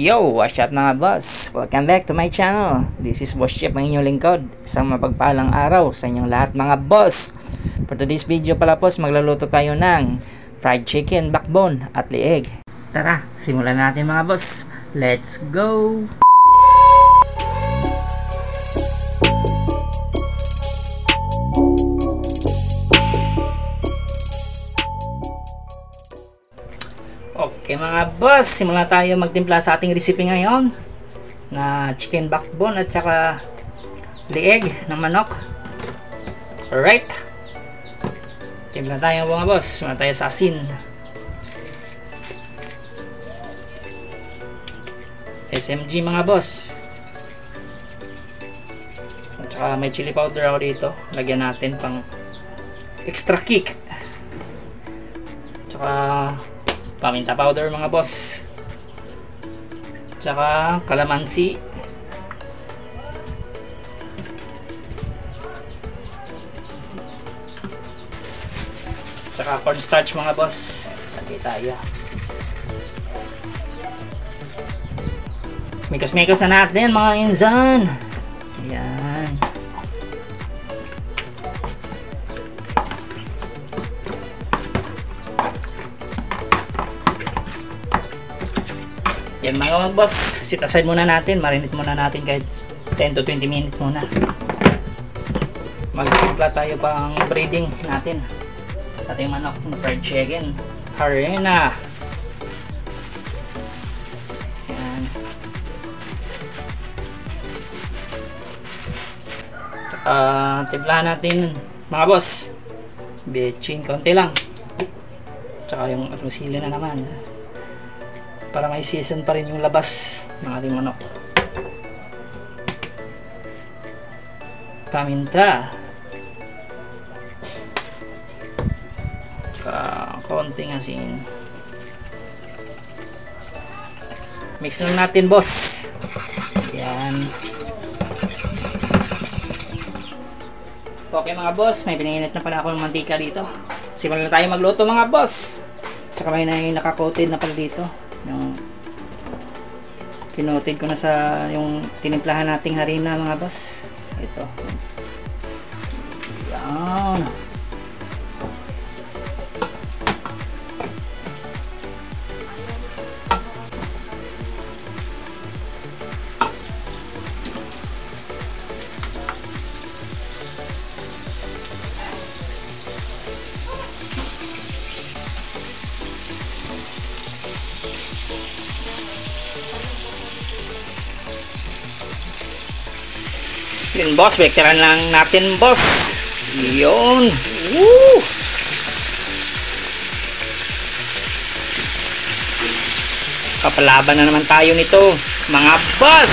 Yo! What's up mga boss? Welcome back to my channel. This is Boss Chef, ang inyong lingkod. Isang mapagpalang araw sa inyong lahat mga boss. For today's video pala boss, magluluto tayo ng fried chicken, backbone at lieg. Tara, simulan natin mga boss. Let's go! Okay mga boss, simulan tayo magtimpla sa ating recipe ngayon na chicken backbone at saka lieg ng manok. Alright, timpla tayo mga boss. Simulan tayo sa asin, SMG mga boss, at saka may chili powder ako dito. Lagyan natin pang extra kick, at saka paminta powder mga boss, tsaka kalamansi, tsaka cornstarch mga boss. Lagay tayo, mikos-mikos na natin mga insan. Ayan, yan mga boss, sit aside muna natin, marinate muna natin kahit 10 to 20 minutes muna. Magtimpla tayo pang breading natin sa ating manok ng fried chicken harina. Yan, timplahan natin mga boss betchin, konti lang, tsaka yung alusili na naman para may season pa rin yung labas ng ating manok. Paminta, konting asin. Mix lang natin boss. Yan. Okay mga boss, may pinainit na pala ako ng mantika dito. Simulan na tayo magluto mga boss. Tsaka may naka-coated na pala dito, yung kinotid ko na sa yung tinimplahan nating harina mga boss. Ito, yan. Yun boss, vectoran lang natin boss. Yun. Woo! Kapalaban na naman tayo nito mga boss.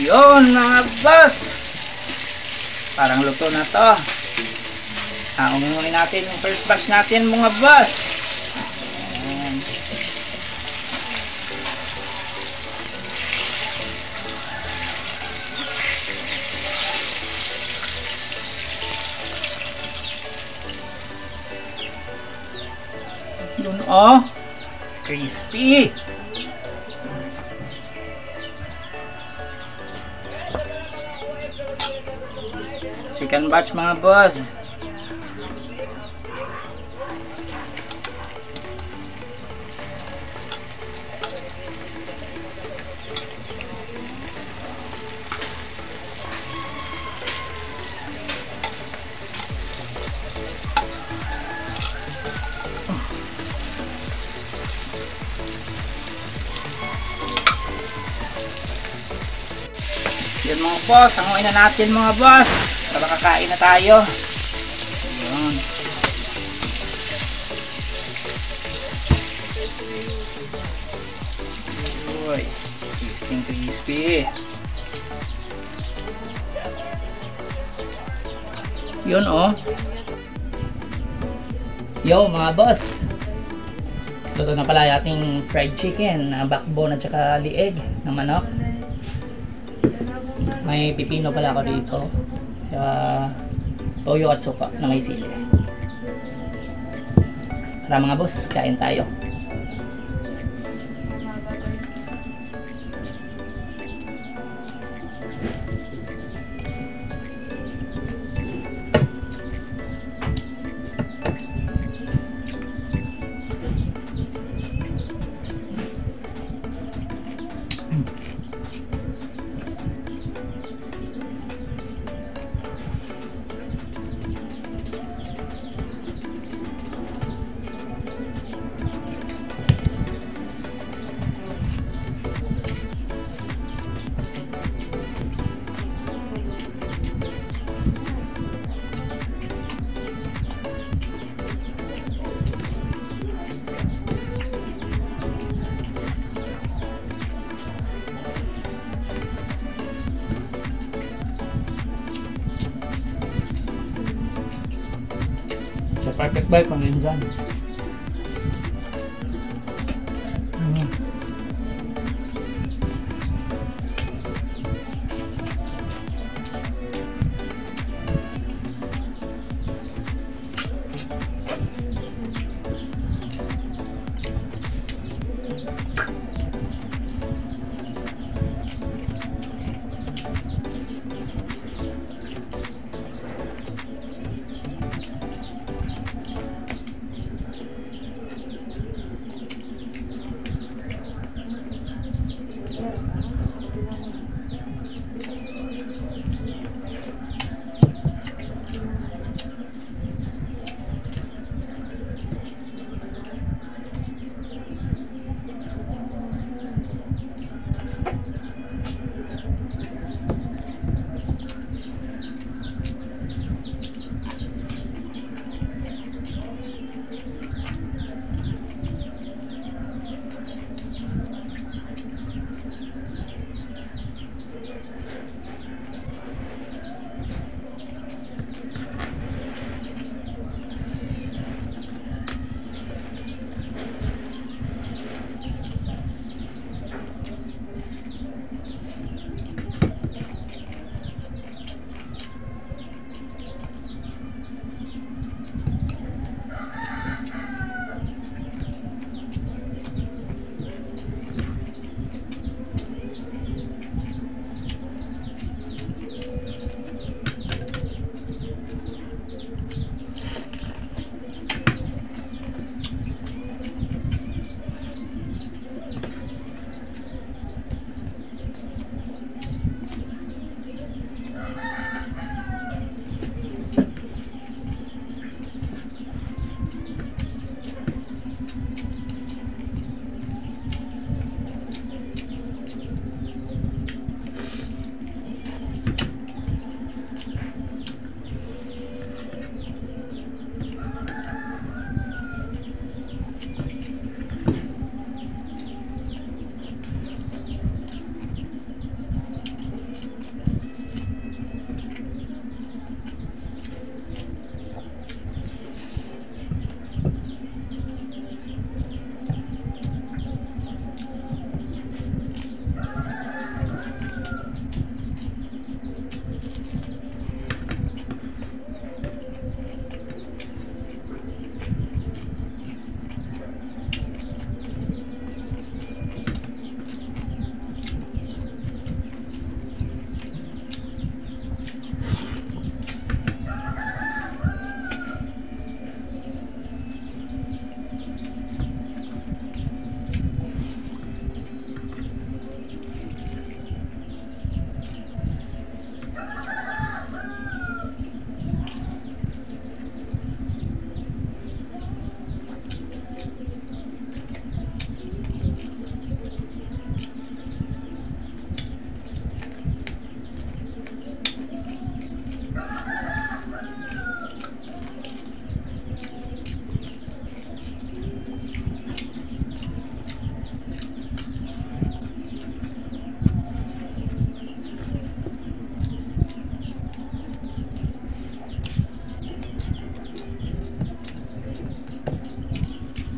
Yun mga boss, parang luto na to. Umunin natin yung first batch natin mga boss. Ayan. Yun oh, crispy. Second batch mga boss. Yan mga boss, hanguin na natin mga boss para kakain na tayo. Ayan. Uy, crispy. Yun oh. Yo mga boss, luto na pala yung ating fried chicken na backbone at saka lieg ng manok. May pipino pala ako dito. toyo at suka na may sili. Tara mga boss, kain tayo. Perfect bite pang insan.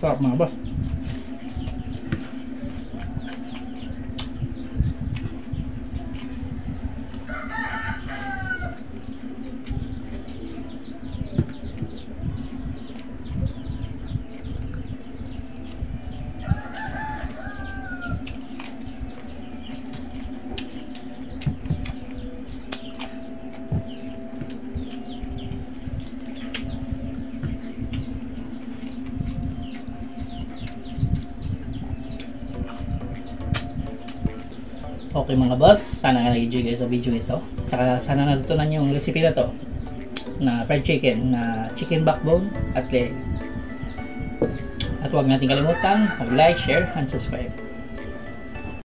Sarap mga boss. Okay mga boss, sana nga nag-enjoy kayo sa video ito. Tsaka sana natutunan yung recipe na to na fried chicken, na chicken backbone at leg. At huwag natin kalimutan mag-like, share, and subscribe.